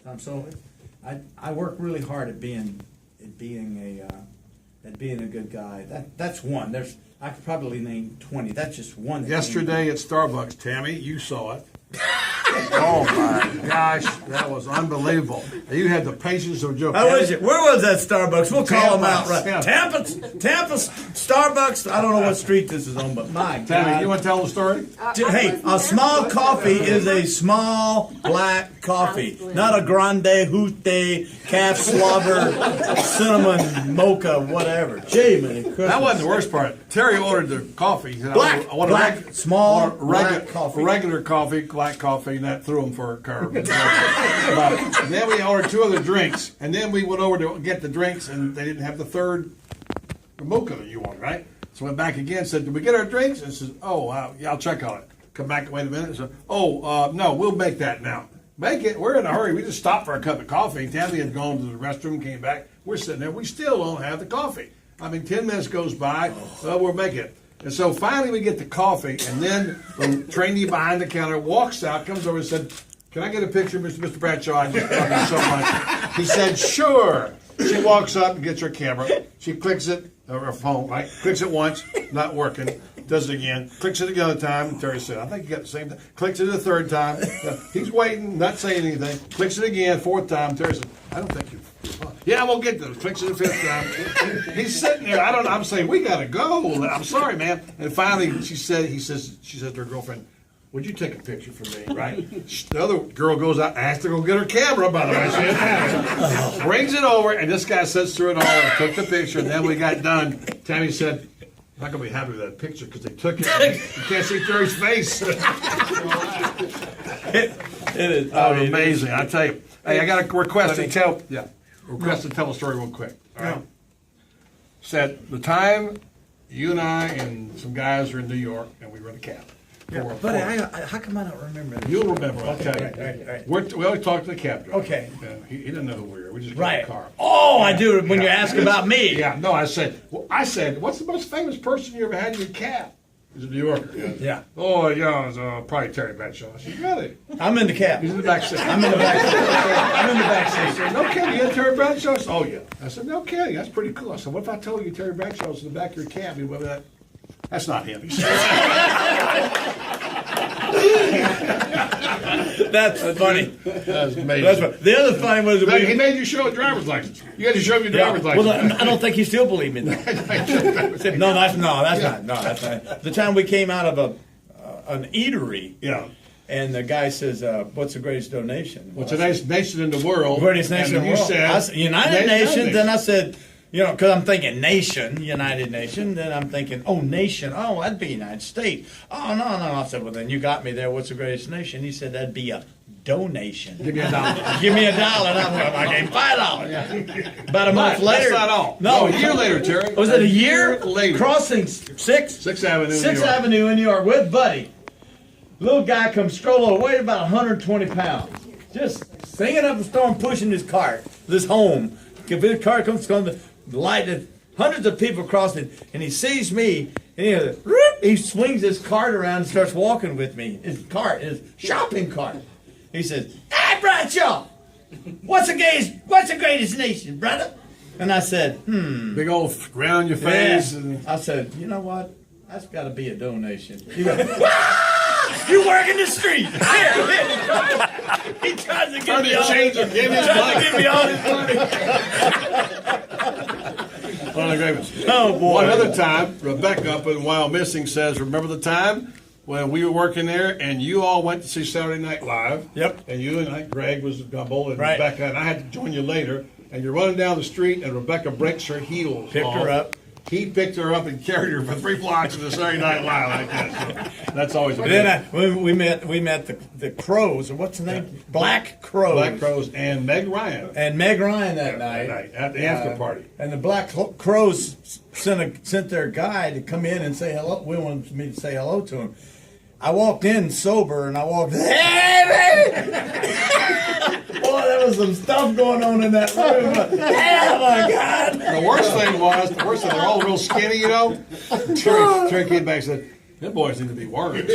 Tom. So I work really hard at being a good guy. That's one. I could probably name 20. That's just one. Yesterday at Starbucks, Tammy, you saw it. Oh my gosh, that was unbelievable. You had the patience of Joe. How was it? Where was that Starbucks? We'll call them out right. Yeah. Tampa Starbucks. I don't know what street this is on, but my God. Tammy, you want to tell the story? Hey, a small coffee is a small black coffee, not a grande, hoote, calf slobber, cinnamon, mocha, whatever. Gee, man. That wasn't the worst part. Terry ordered the coffee. He said, Black, I want black, small, regular black coffee. Regular coffee, black coffee, and that threw him for a curve. But then we ordered 2 other drinks, and then we went over to get the drinks, and they didn't have the third mocha that you want, right? So went back again, said, did we get our drinks? And says, yeah, I'll check on it. Come back, wait a minute. And said, no, we'll make that now. Make it. We're in a hurry. We just stopped for a cup of coffee. Tammy had gone to the restroom, came back. We're sitting there. We still don't have the coffee. 10 minutes goes by. We'll make it. And so finally we get the coffee, and then the trainee behind the counter walks out, comes over and said, can I get a picture, Mr. Bradshaw? I just love you so much. He said, sure. She walks up and gets her camera. She clicks it, or her phone, right? Clicks it once, not working. Does it again. Clicks it another time. And Terry said, I think you got the same thing. Clicks it a third time. He's waiting, not saying anything. Clicks it again, 4th time. Terry said, I don't think you're fun. Yeah, we'll get those. Clicks it a 5th time. He's sitting there. I'm saying, we got to go. I'm sorry, man. And finally, she said to her girlfriend, would you take a picture for me, right? The other girl goes out, asks her to go get her camera, by the way. She didn't have it. Brings it over, and this guy sits through it all and took the picture, and then we got done. Tammy said, I'm not going to be happy with that picture because they took it. You can't see Terry's face. It is Amazing. I tell you. Hey, I got a request to tell. Yeah, request to tell a story real quick. All right. Said the time you and I and some guys were in New York and we were in a cab. Yeah, buddy, how come I don't remember that? You'll remember. I'll tell you. Right. We always talk to the cab driver. Okay. He didn't know who we were. We just got in the car. Oh, I do when you ask about me. Yeah. No, I said, what's the most famous person you ever had in your cab? He's a New Yorker. Yeah. Oh, yeah, it was probably Terry Bradshaw. I said, really? I'm in the cab. He's in the back seat. I'm in the back seat. I'm in the back I seat. said, no kidding, you had Terry Bradshaw? I said, oh, yeah. I said, no kidding, that's pretty cool. I said, what if I told you Terry Bradshaw was in the back of your cab? You whether that's not him. He said, That's funny. that's amazing. That's funny. The other funny was He made you show a driver's license. You had to show him your driver's license. Well, I don't think he still believed me. Though. No, that's not. The time we came out of an eatery. Yeah. And the guy says, what's the greatest donation? What's the nice nation in the world? Greatest nation in the world. I said, United Nations. Then I said, because I'm thinking nation, United Nation. Then I'm thinking, nation. Oh, that'd be United States. Oh, no. I said, well, then you got me there. What's the greatest nation? He said, that'd be a donation. Give me $1. Give me $1. I gave him $5. About a month later. That's not all. No, a year later, Terry. Was it a year later? Crossing 6th Avenue in New York with Buddy. Little guy comes strolling, weighed about 120 pounds. Just singing up the storm, pushing his cart, this home. If his car comes on the light, and hundreds of people crossing, and he sees me, and he swings his cart around and starts walking with me. His shopping cart. He says, "Hey, Bradshaw, what's the greatest nation, brother?" And I said, Big old grin on your face. Yeah. And I said, you know what? That's got to be a donation. He goes, you work in the street. Here. He tries to get me all his money. One of the great ones. Oh, boy. One other time, Rebecca up in Wild Missing says, remember the time when we were working there and you all went to see Saturday Night Live? Yep. And you and Greg was Gumble and right. Rebecca, and I had to join you later. And you're running down the street and Rebecca breaks her heels. Picked her up. He picked her up and carried her for 3 blocks to the Saturday Night Live like that. So that's always a But then we met the Crows, or what's the name? Yeah. Black Crows. Black Crows and Meg Ryan. And Meg Ryan that night. At the after party. And the Black Crows sent their guy to come in and say hello. We wanted me to say hello to him. I walked in sober, and I walked, hey, baby! Boy, there was some stuff going on in that room. Oh, my God. The worst thing, they're all real skinny, you know? Terry came back and said, them boys need to be worms.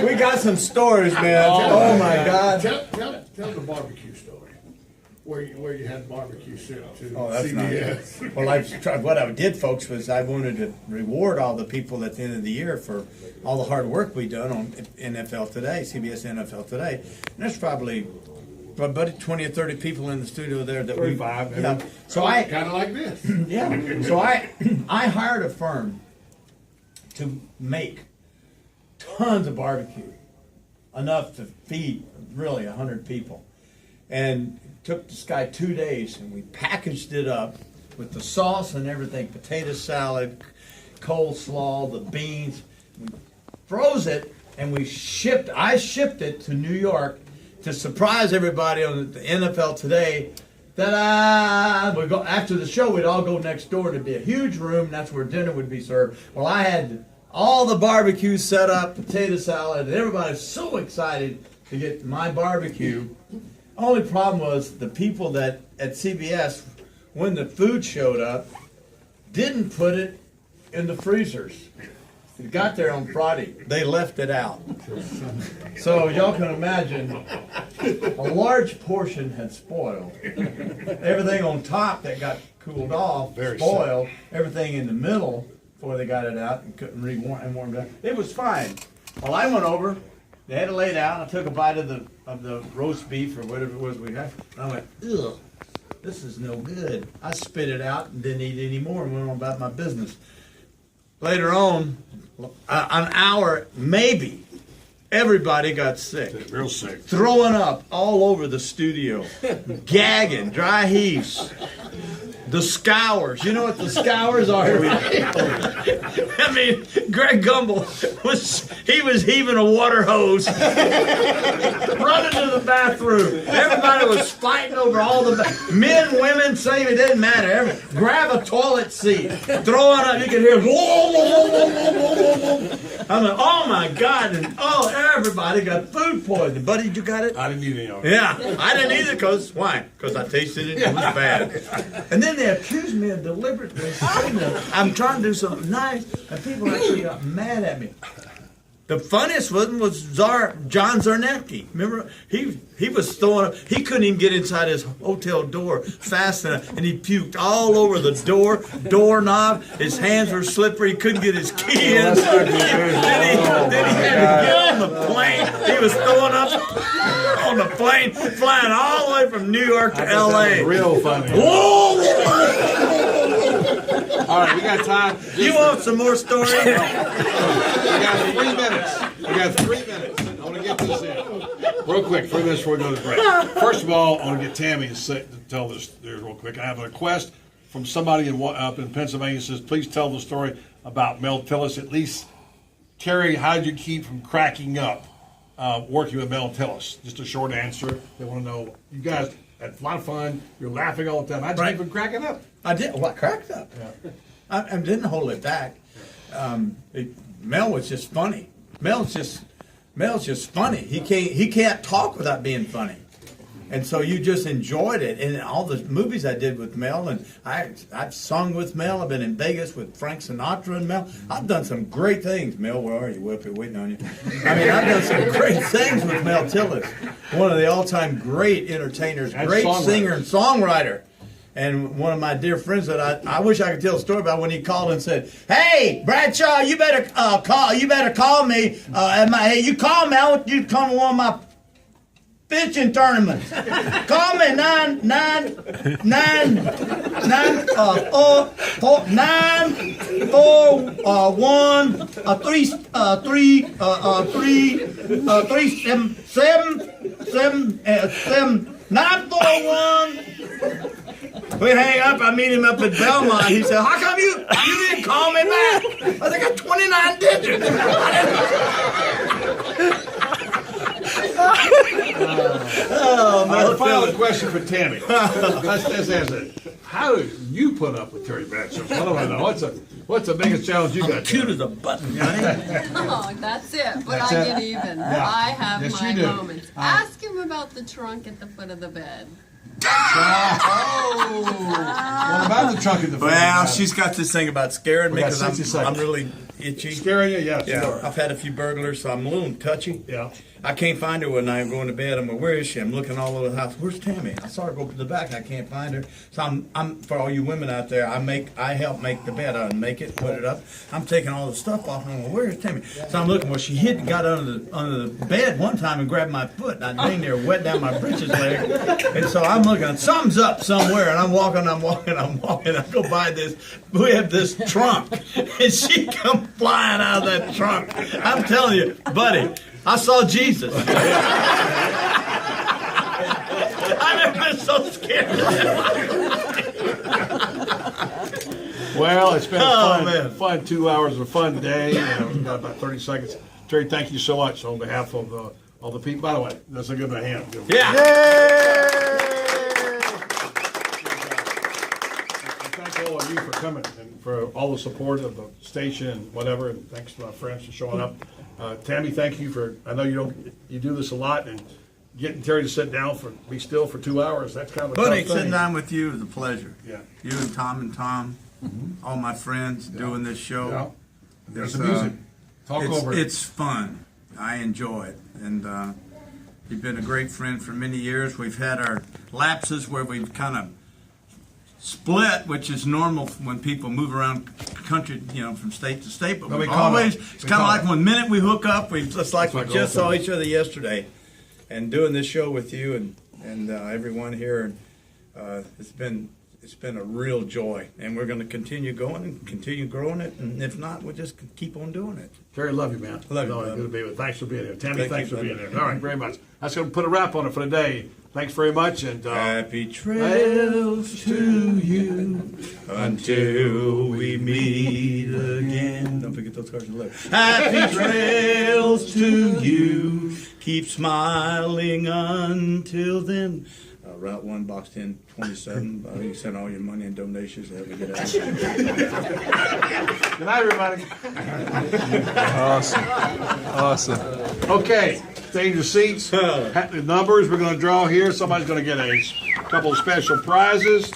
We got some stories, man. Oh my God. Tell Tell the barbecue story. Where you had barbecue sent to Oh, that's CBS. nice. Well, what I did, folks, was I wanted to reward all the people at the end of the year for all the hard work we done on NFL Today, CBS NFL Today. And there's probably about 20 or 30 people in the studio there that 35, we. Yeah. So Kind of like this. yeah. So I hired a firm to make tons of barbecue, enough to feed really 100 people, and it took this guy 2 days, and we packaged it up with the sauce and everything, potato salad, coleslaw, the beans. We froze it, and I shipped it to New York to surprise everybody on the NFL Today. We go after the show. We'd all go next door, and it'd be a huge room. And that's where dinner would be served. Well, I had all the barbecue set up, potato salad, and everybody's so excited to get my barbecue. Only problem was the people that at CBS, when the food showed up, didn't put it in the freezers. It got there on Friday. They left it out. So y'all can imagine, a large portion had spoiled. Everything on top that got cooled off spoiled. Everything in the middle, before they got it out and couldn't warm it. It was fine. Well, I went over. They had it laid out. I took a bite of the roast beef or whatever it was we had. And I went, ugh, this is no good. I spit it out and didn't eat any more and went on about my business. Later on, an hour, maybe, everybody got sick. Real sick. Throwing up all over the studio. Gagging, dry heaves. The scours. You know what the scours are? I mean, Greg Gumbel was heaving a water hose, running to the bathroom. Everybody was fighting over all the men, women, same, it didn't matter. Grab a toilet seat, throwing up. You could hear. I'm like, oh my God! And everybody got food poisoning. Buddy, you got it? I didn't eat any of it. Yeah, I didn't either. Why? Because I tasted it. It was bad. And then they accused me of deliberately saying that I'm trying to do something nice, and people actually got mad at me. The funniest one was John Zarnecki. Remember, he was throwing up. He couldn't even get inside his hotel door fast enough, and he puked all over the doorknob. His hands were slippery. He couldn't get his key in. Then he had to get on the plane. He was throwing up on the plane, flying all the way from New York to L.A. Real funny. All right, we got time. You want some more stories? We got 3 minutes. We got 3 minutes. I want to get this in. Real quick, 3 minutes before we go to break. First of all, I want to get Tammy to tell this there real quick. I have a request from somebody up in Pennsylvania says, please tell the story about Mel Tillis. At least, Terry, how did you keep from cracking up working with Mel Tillis? Just a short answer. They want to know. You guys had a lot of fun. You're laughing all the time. How'd you keep from cracking up? I did. Well, I cracked up. Yeah. I didn't hold it back. Mel was just funny. Mel's just funny. He can't talk without being funny, and so you just enjoyed it. And all the movies I did with Mel, and I've sung with Mel. I've been in Vegas with Frank Sinatra and Mel. I've done some great things. Mel, where are you? We're up here waiting on you. I mean, I've done some great things with Mel Tillis, one of the all-time great entertainers, great singer and songwriter. And one of my dear friends that I wish I could tell a story about when he called and said, "Hey, Bradshaw, you better call me. Hey, you call me. I want you to come to one of my fishing tournaments. Call me 941. We hang up, I meet him up at Belmont. He said, how come you didn't call me back? I think I got 29 digits. Our final question for Tammy. Let's answer it. How did you put up with Terry Bradshaw? I don't know. What's the biggest challenge you got? Cute as a button, honey. Oh, that's it. But I get even. Yeah. I have Yes, my you do. moments. Ask him about the trunk at the foot of the bed. What about the trunk in the Well, she's got this thing about scaring me We got because 60 I'm seconds. really itchy. Scaring you? Yes. Yeah, You are. I've had a few burglars, so I'm a little touchy. Yeah. I can't find her one night. I'm going to bed. I'm like, where is she? I'm looking all over the house. Where's Tammy? I saw her go to the back. I can't find her. So I'm for all you women out there. I help make the bed. I make it, put it up. I'm taking all the stuff off. And I'm like, where's Tammy? So I'm looking. Well, she got under the bed one time and grabbed my foot. And I dang there, wet down my britches leg. And so I'm looking. Something's up somewhere. And I'm walking. I go by this. We have this trunk, and she come flying out of that trunk. I'm telling you, buddy. I saw Jesus. I've never been so scared. Well, it's been man. fun 2 hours, a fun day. We've got about 30 seconds. Terry, thank you so much on behalf of all the people. By the way, let's give him a hand. Yeah. Thank all of you for coming and for all the support of the station and whatever. And thanks to my friends for showing up. Tammy, thank you for. I know you do this a lot, and getting Terry to sit down be still for 2 hours. That's kind of a Buddy, tough thing. sitting down with you is a pleasure. Yeah. You and Tom, all my friends doing this show. Yeah. There's It's, the music. Talk over it. It's fun. I enjoy it, and you've been a great friend for many years. We've had our lapses where we've kind of split, which is normal when people move around country, from state to state. But No, we we've caught always, up. it's We kind of caught like up. one minute we hook up, we just like we like just old saw friends. each other yesterday, and doing this show with you and everyone here, it's been a real joy, and we're going to continue going and continue growing it, and if not, we'll just keep on doing it. Terry, love you, man. Love you, No, brother. good to be with. Thanks for being here. Tammy, Thank thanks you, for being brother. here. All right, very much. That's going to put a wrap on it for today. Thanks very much, and Happy trails to you until we meet again. Don't forget those cards on the left. Happy trails to you. Keep smiling until then. Route 1, Box 1027. You can send all your money and donations to help me get out of here. good night, everybody. Awesome. Okay, stay in your seats. The numbers we're going to draw here. Somebody's going to get a couple of special prizes.